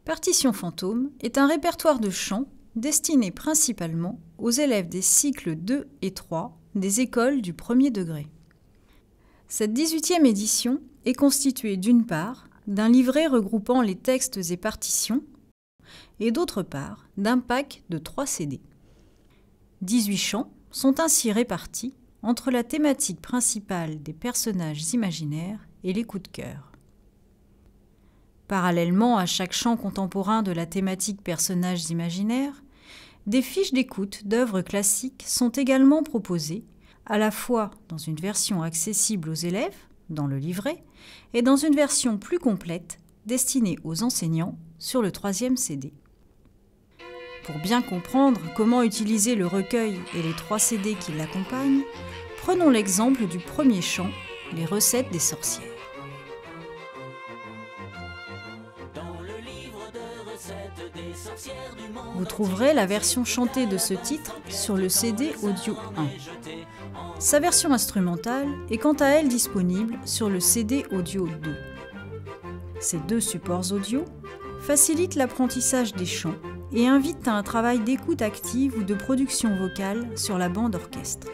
Partition fantôme est un répertoire de chants destiné principalement aux élèves des cycles 2 et 3 des écoles du premier degré. Cette 18e édition est constituée d'une part d'un livret regroupant les textes et partitions et d'autre part d'un pack de 3 CD. 18 chants sont ainsi répartis entre la thématique principale des personnages imaginaires et les coups de cœur. Parallèlement à chaque chant contemporain de la thématique personnages imaginaires, des fiches d'écoute d'œuvres classiques sont également proposées, à la fois dans une version accessible aux élèves, dans le livret, et dans une version plus complète, destinée aux enseignants, sur le 3e CD. Pour bien comprendre comment utiliser le recueil et les 3 CD qui l'accompagnent, prenons l'exemple du premier chant, Les recettes des sorcières. Vous trouverez la version chantée de ce titre sur le CD audio 1. Sa version instrumentale est quant à elle disponible sur le CD audio 2. Ces 2 supports audio facilitent l'apprentissage des chants et invitent à un travail d'écoute active ou de production vocale sur la bande orchestre.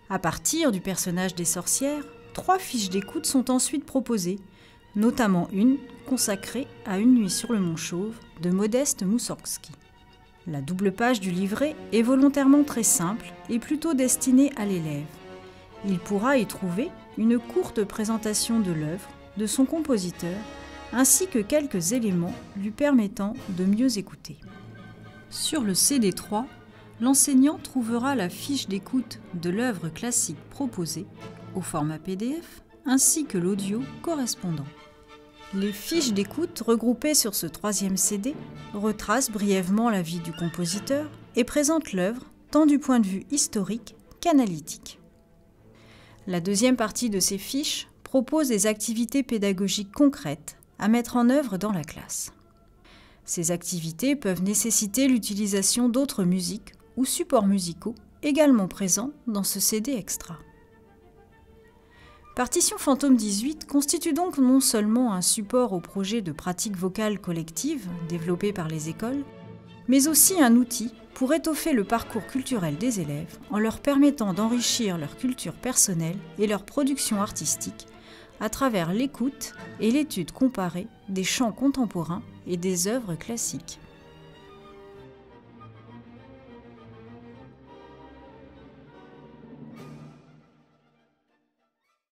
À partir du personnage des sorcières, 3 fiches d'écoute sont ensuite proposées, notamment une consacrée à Une nuit sur le Mont Chauve de Modeste Moussorgsky. La double page du livret est volontairement très simple et plutôt destinée à l'élève. Il pourra y trouver une courte présentation de l'œuvre, de son compositeur, ainsi que quelques éléments lui permettant de mieux écouter. Sur le CD3, l'enseignant trouvera la fiche d'écoute de l'œuvre classique proposée au format PDF, ainsi que l'audio correspondant. Les fiches d'écoute regroupées sur ce 3e CD retracent brièvement la vie du compositeur et présentent l'œuvre tant du point de vue historique qu'analytique. La 2e partie de ces fiches propose des activités pédagogiques concrètes à mettre en œuvre dans la classe. Ces activités peuvent nécessiter l'utilisation d'autres musiques ou supports musicaux également présents dans ce CD extra. Partition fantôme 18 constitue donc non seulement un support au projet de pratique vocale collective développé par les écoles, mais aussi un outil pour étoffer le parcours culturel des élèves en leur permettant d'enrichir leur culture personnelle et leur production artistique à travers l'écoute et l'étude comparée des chants contemporains et des œuvres classiques.